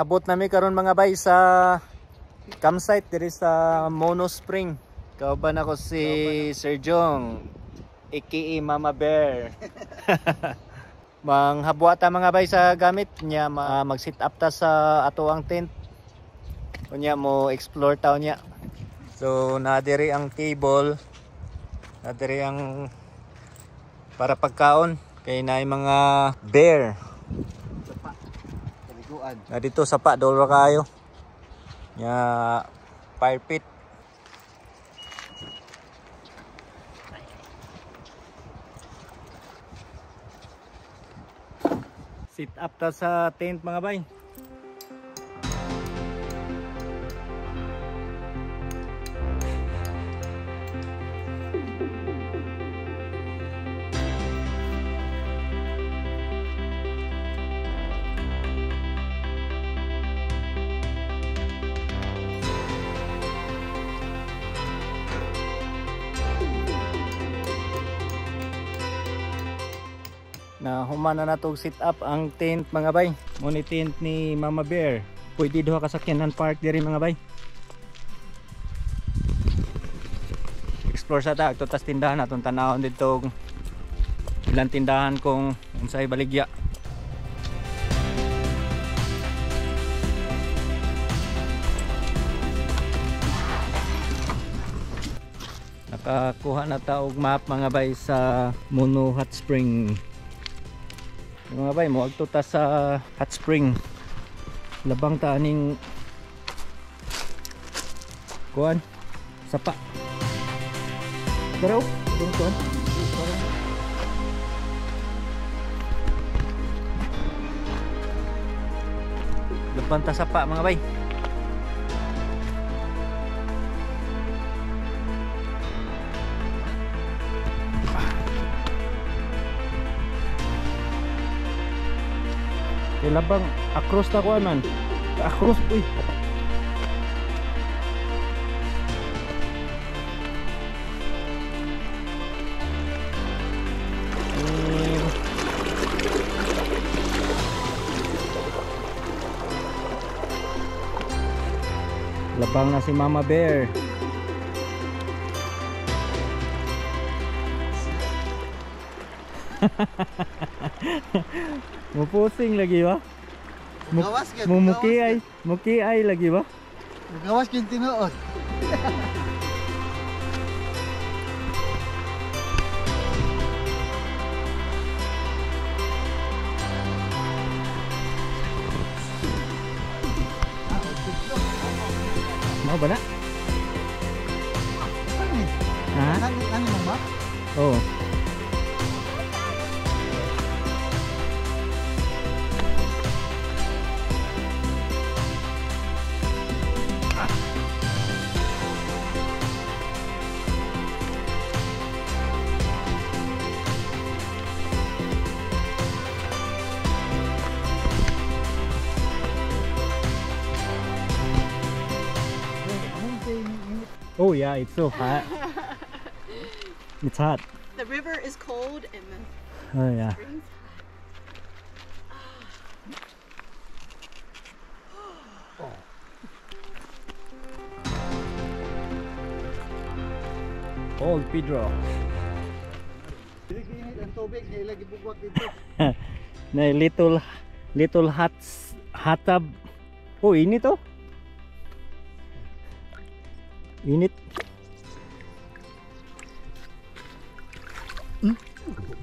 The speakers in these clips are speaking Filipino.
Naabot nami karon mga bay sa campsite diri sa Mono Spring. Kauban ako si Sir Jong, aka Mama Bear. Manghabwa ta mga bay sa gamit niya, mag-sit up ta sa ato ang tent. Unya mo explore taw niya. So nadiri ang table, nadiri ang para pagkaon kay naay mga bear. Sapa. Kaliguan. Na dito sapa dolo kayo. Nya fire pit. Sit up ta sa tent mga bay. Na humana na tog sit up ang tent mga bay. Muni tent ni Mama Bear. Pwede duha ka sakyanan park diri mga bay. Explore sa ta agto tas tindahan atong tanawon dito ilang tindahan kung unsay baligya. Nakakuha na ta og map mga bay sa Mono Hot Spring. Mga bay mo agto ta sa hot spring. Labang ta aning kuan sapa. Pero kuan labang ta sapa mga bay. Labang across ta kuan man. Across uy. Labang na si Mama Bear. Mupusing lagi ba? Mukiay lagi ba? Gawas kin tinuod. Mau ba na? Ha? Ano mo ba? Oh. Oh yeah, it's so hot. It's hot. The river is cold and the Oh yeah. springs. Old Pedro. Init ang tubig, di lagi bugwak dito. Na little hot tub. Oh, init oh. Init.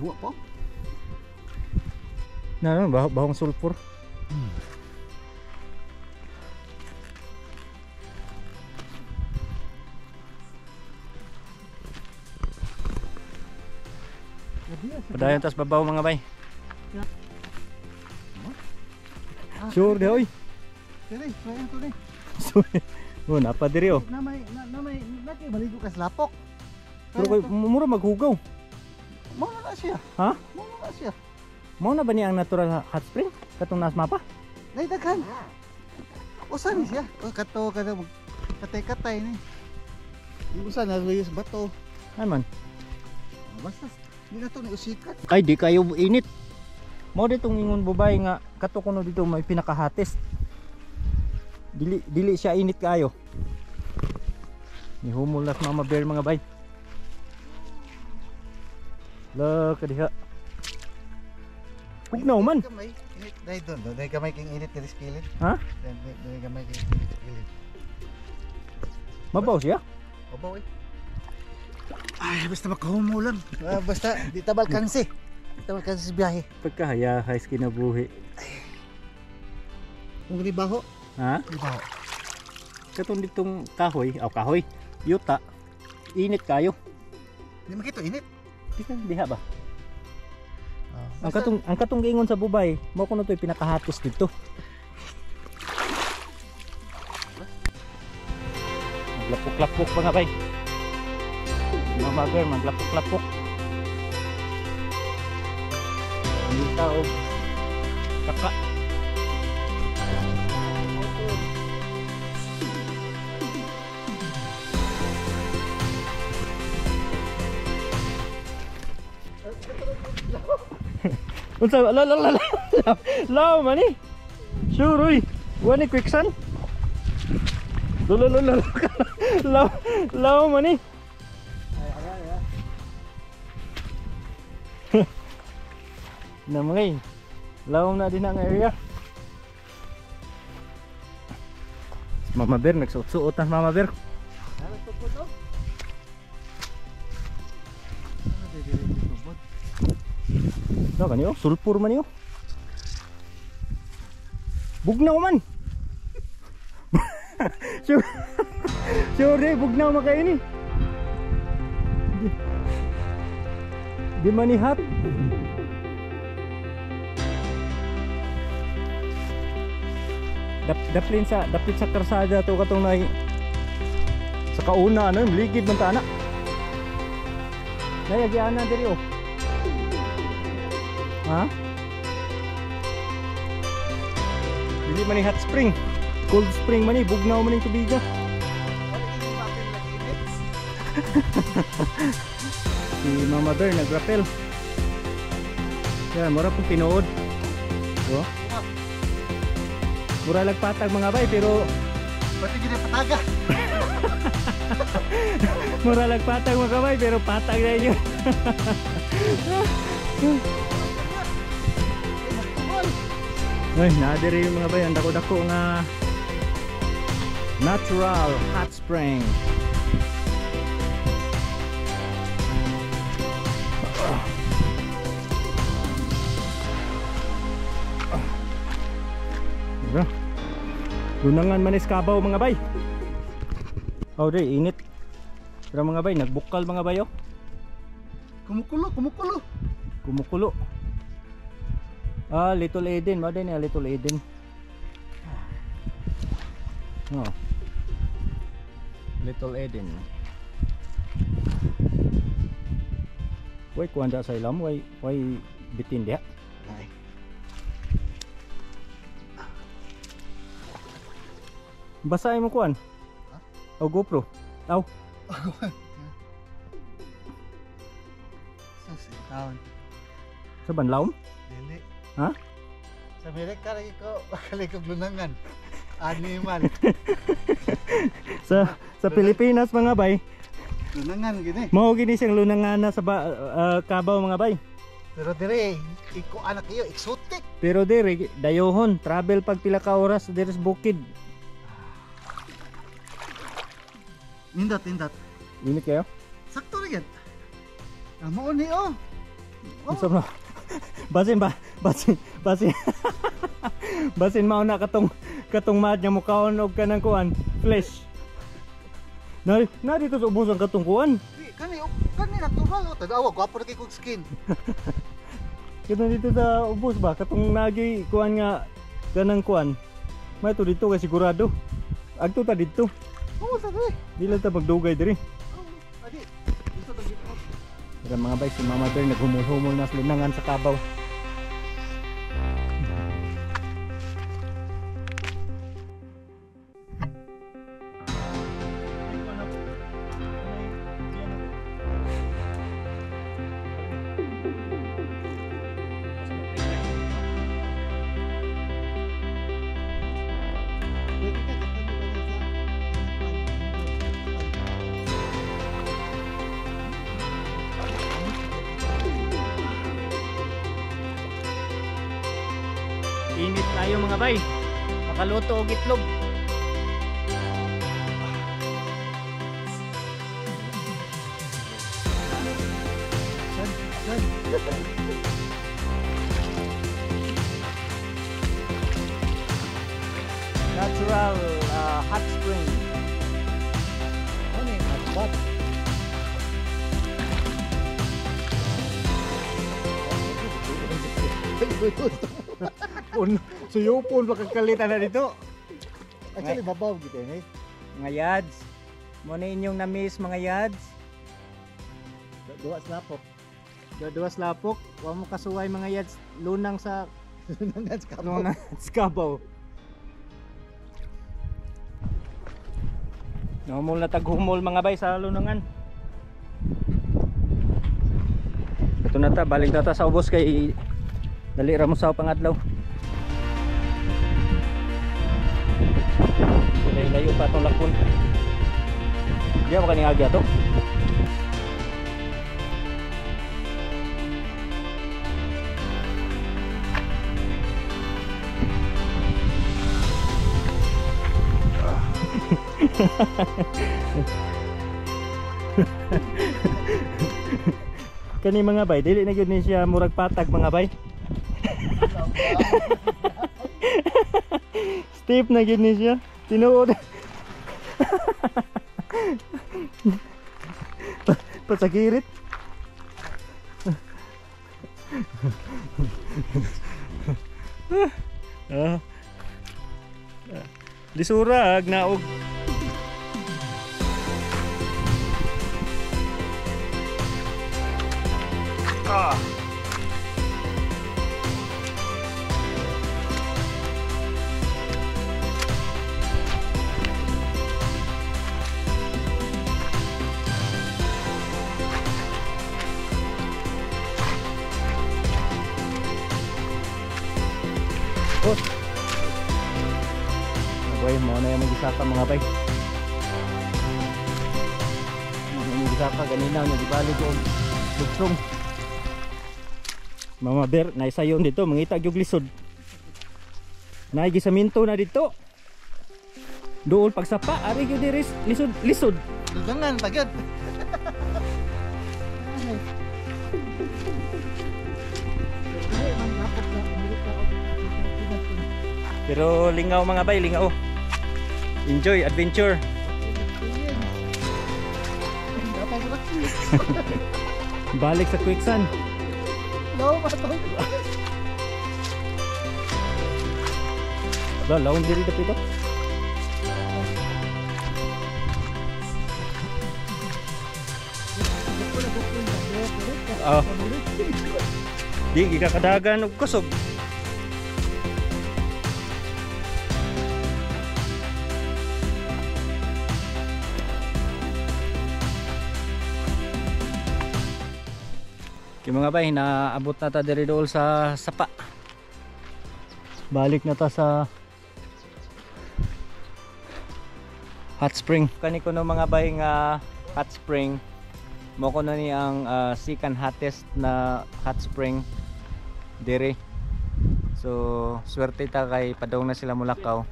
Buwak po. Na bahong sulfur. Padayon tas babaw mga bay. Sure de oy. Dili, soyan to ni. Oh, napa diri oh. Na may maligo ka sa lapok. Pero kay mura maghugaw. Mo na siya. Ha? Mo na siya. Mao na ba ni ang natural hot spring katong nas mapa? Nay daghan. Usa ni siya. O kato katay-katay ni. Yung usa na luyos bato. Ay man. Basta di na to ni usikat. Ay di kayo init. Mo ditong ingon bubay nga kato kuno dito may pinakahatis. Dili siya init kaayo. Ni humol na mama bear mga bay. La kadiha. Pugnaw man. Kamay. Init dahil doon. Dahil kamay king init na skillet. Ha? Dahil kamay king init skillet. Mabaw siya? Babaw eh. Ay, basta makahumulan. Basta, di tabal kansi. Di tabal kansi sa biyahe. Pagkahaya high kinabuhi. Kung libaho, Ha? libaho. Katong ditong kahoy, kahoy, yuta. Init kayo. Di makito, init. Di ka diha ba? Ang katong giingon sa bubay, mao kuno to'y pinakahatos dito. Maglapok-lapok mga bay. Mga girl, maglapok-lapok. Hindi tao. Kaka. Unsa law man ni. Sure oy. Wani quicksand. Law man ni. Na mga law na din ang area. Mama Bear nagsuot-suot ang Mama Bear. Ano ba niyo? Sulpur man niyo? Bugnaw man! Sure bugnaw makain ni. Di manihat. Dapit sa karsada to katong nay sa kauna ano, ligid man ta ana. Nayagyaan na diri oh. Ha? Hindi man ni hot spring. Cold spring man ni, bugnaw man ni tubiga. Si Mama Bear nagrapel. Yan, mura pong tinuod. Oh. Mura lagpatag mga bay pero Pati gini pataga. mura lagpatag mga bay pero patag na inyo. Ay, nadiri yung mga bay, ang dako-dako nga natural hot spring. Lunangan manis kabaw mga bay. Oh, di init. Pero mga bay, nagbukal mga bay oh. Kumukulo. Kumukulo. Ah, Little Eden, ba din ya Little Eden. Oh. Little Eden. Way kuanda sa ilam, way bitin dia. Ay. Basahin mo kuan. Ha? O GoPro. Aw, Taon. sa banlaw? Dili. Ha? Sa Amerika lagi ko makalikog lunangan. Animal. Sa Pilipinas mga bay, Lunangan gini. mao gini siyang lunangan na sa kabaw mga bay. Pero dire, iko anak iyo exotic. Pero dire dayohon, travel pag pila ka oras dire sa bukid. Indot. Init kayo? Sakto ra gyud. Amo ni oh. Unsa na? Basin mao na katong mad nga mukaon og kanang kuan, flesh. Na dito sa ubos ang katong kuan. Di kani natural oh. Tadawa gwapo ra kay kog skin. Kita dito sa ubos ba katong nagi kuan nga kanang kuan. May to dito kay sigurado. Agto ta dito. Oo sa dre. Dili ta magdugay diri. Oh, adi. Gusto ta dito. Pero mga bay, si Mama Bear naghumul-humul na sa lunangan sa kabaw. tayo mga bay. Makaluto og itlog. Natural hot spring. Ano yung hot spot? Suyupon makakalitan na dito. Actually, babaw gitu eh. Mga yads. Mo na inyong na-miss mga yads. Dua slapok. Dua lapok. Wa mo kasuway mga yads. Lunang sa Lunangan sa kabaw. lunang skabaw. Humol na taghumol mga bay sa lunangan. Ito na ta, balik na ta sa ubos kay dali ra mo sa pangadlaw. Layo pa itong lakon. Di ako kaning agya to. Kani mga bay, dili na gyud ni siya murag patag mga bay. Steep na gyud ni siya. Tinuod. Pasakirit. Lisurag naog. Nagway mo na yung mag-isaka mga bay. Mag-isaka ganina niya di bali ko lugsong. Mama Ber, naisayon dito mangita gyud lisod. Naigisaminto na dito. Dool pagsapa ari gyud diri lisod. Lunangan tagad. Pero lingaw mga bay, lingaw. Enjoy adventure. Balik sa quicksand. No, patay. Laon diri dapito. Oh. Di gikakadagan og kusog. Yung mga bay, naabot na ta diri dool sa sapa. Balik na ta sa hot spring. Kani ko no mga bay nga hot spring. Mo ko na ni ang second hottest na hot spring diri. So swerte ta kay padong na sila mulakaw.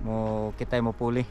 Mo kitay mo puli.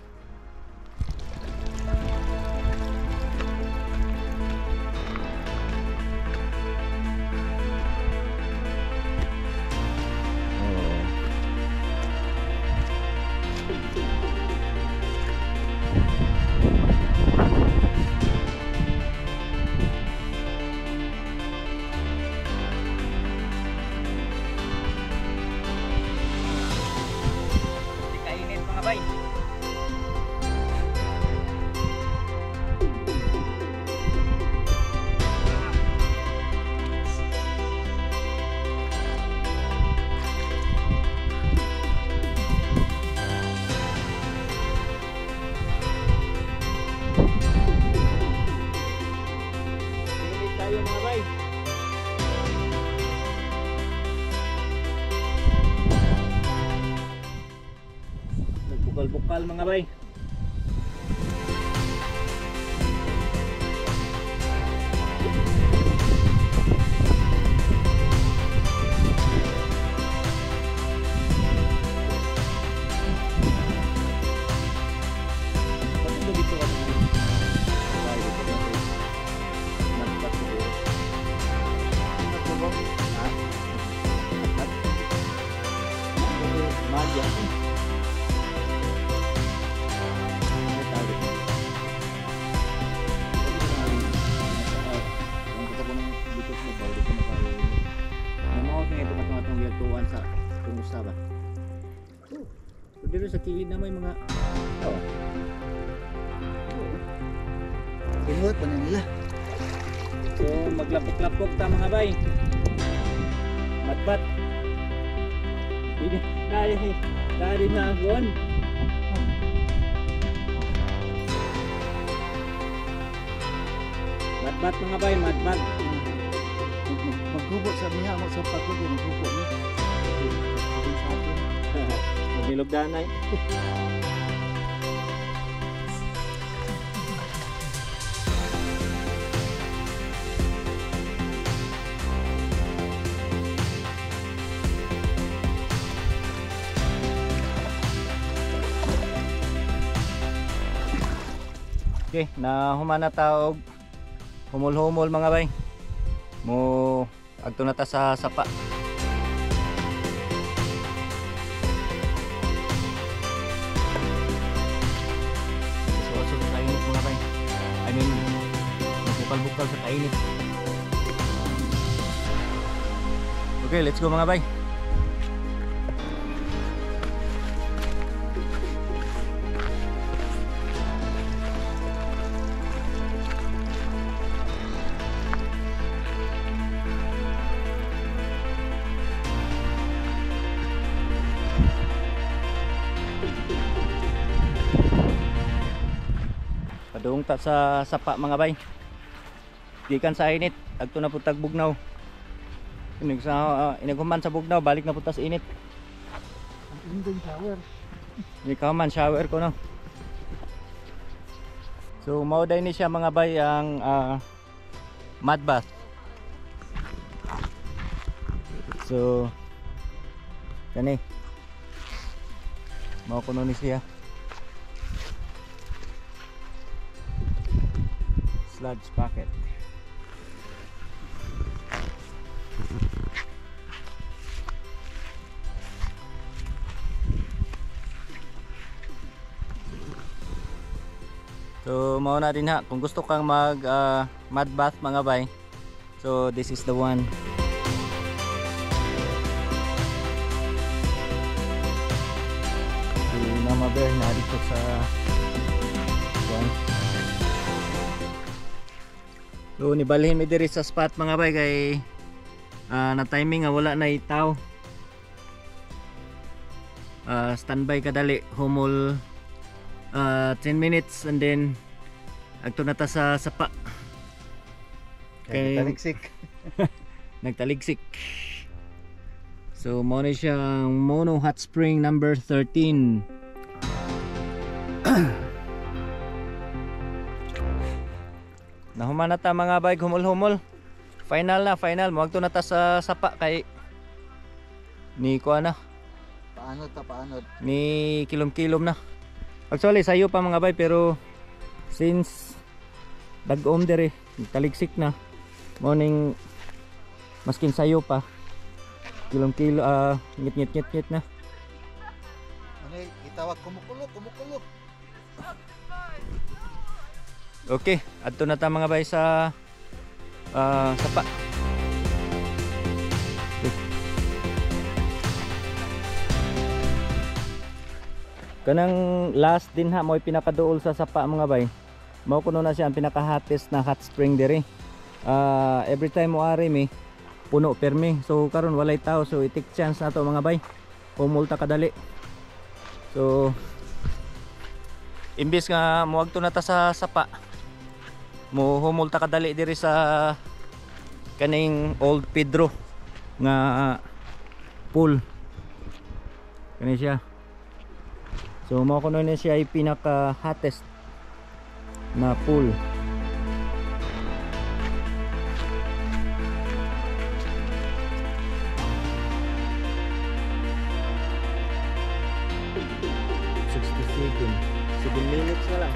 Bukal mga bay. dito ka naman? Tayo dito natin. Nagpat siguro. Nagpapong? Ha? Nagpat? Madya. Ay, tayo dito. Ang kita ko ng dito sa babaw, dito na tayo. Namahot nga ito katong gatuan sa tumusa ba? So dito sa kilid na may mga oh. Pinuhat pa na nila. So maglapok-lapok ta mga bay. Matbat. Dari na agon. Matbat mga bay, matbat. Magkubo sa niya mo sa pagkubo magkubo ni. Magilog danay. Okay, na humana taog humul-humul mga bay. Mo agto na ta sa sapa. So sa kainit mga bay. I mean, bukal-bukal sa kainit. Okay, let's go mga bay. Padung ta sa sapa mga bay. Gikan sa init, agto na putag bugnaw. Inaghuman sa bugnaw, balik na putas init. Ang indong shower. Ikaw man shower ko no. So mao day ni siya mga bay ang mud bath. So kani mao kuno ni siya. Sludge packet. So mao na din ha kung gusto kang mag mud bath mga bay. So this is the one. So Mama Bear na dito sa one. So nibalhin mi diri sa spot mga bay kay na timing nga wala na itaw. Standby kadali humol 10 minutes and then agto na ta sa sapa. Kay taliksik. Nagtaligsik. So mo na siyang Mono Hot Spring number 13. Nahuman na ta mga bay, humol-humol. Final na, final. Magto na ta sa sapa kay ni ko na. Paanod. Ni kilom-kilom na. Actually sayo pa mga bay pero since dag-om dere, taligsik na. Morning maskin sayo pa. Kilom-kilo ngit-ngit na. Ano itawag kumukulo. Okay, adto na ta mga bay sa sapa. Kanang last din ha mo'y pinakaduol sa sapa mga bay. Mao kuno na siya ang pinaka-hottest na hot spring diri. Every time mo ari mi puno permi. So karon walay tao so itik chance na to mga bay. Pumulta kadali. So imbis nga muagto na ta sa sapa. Mo humulta kadali diri sa kaning Old Pedro nga pool. Kani siya. So mao kuno ni siya ay pinaka hottest na pool. Seconds 7 minutes na lang.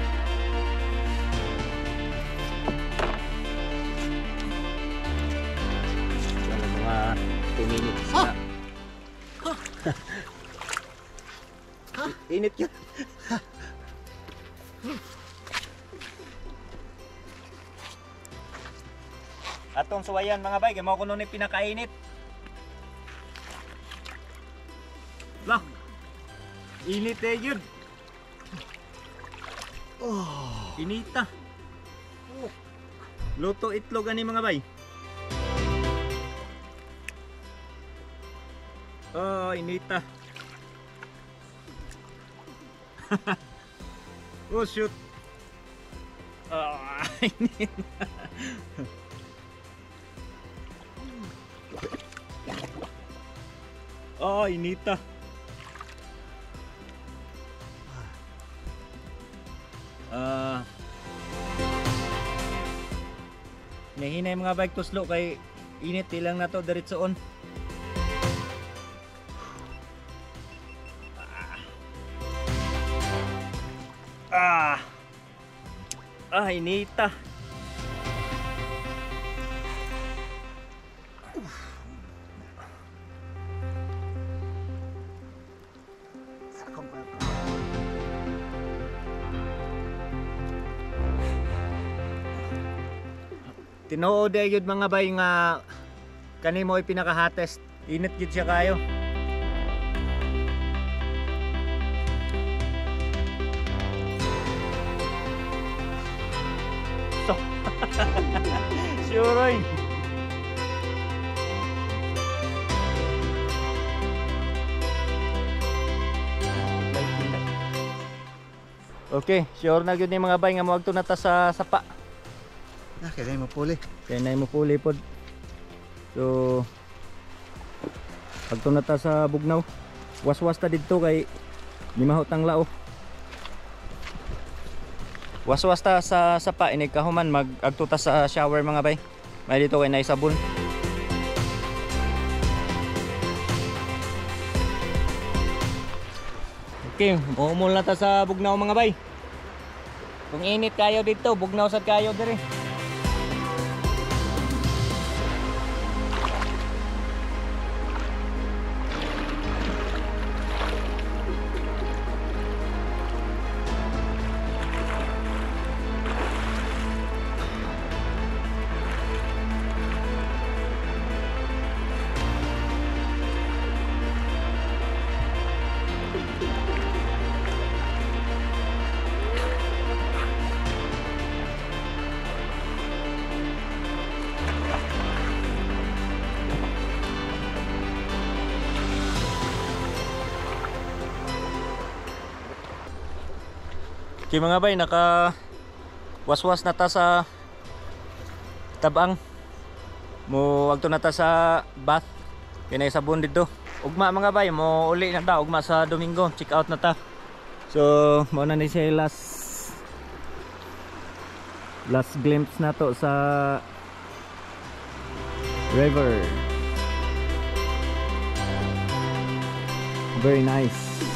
init yun. Atong suwayan mga bay, kaya mo ko nun yung pinakainit. Lah, init eh yun. Oh, inita. Luto itlog ani mga bay. Oh, inita. Oh shoot. Ah, init. Oh, inita. Nahinay mga bike to slow kay init ilang na to diretsoon. Inita. Tinuod ay yun mga bay nga kanimo ay pinaka-hottest. Init yun siya kayo. So, sure. Okay, sure na yun yung mga bay nga mo agto na ta sa sapa. Kaya mo puli. Kaya na mo puli pod. So agto na ta sa bugnaw. Was-was ta didto kay di mahutang lao. Was-was ta sa sapa ini kahuman mag agto ta sa shower mga bay. May dito kay nay sabon. Okay, muumul na ta sa bugnaw mga bay. Kung init kayo dito, bugnaw sad kayo dire. Okay mga bay, naka waswas na ta sa tabang. Mo agto na ta sa bath. Kinay sabon dito. Ugma mga bay, mo uli na ta ugma sa Domingo. Check out na ta. So, mo na ni siya last glimpse na to sa river. Very nice.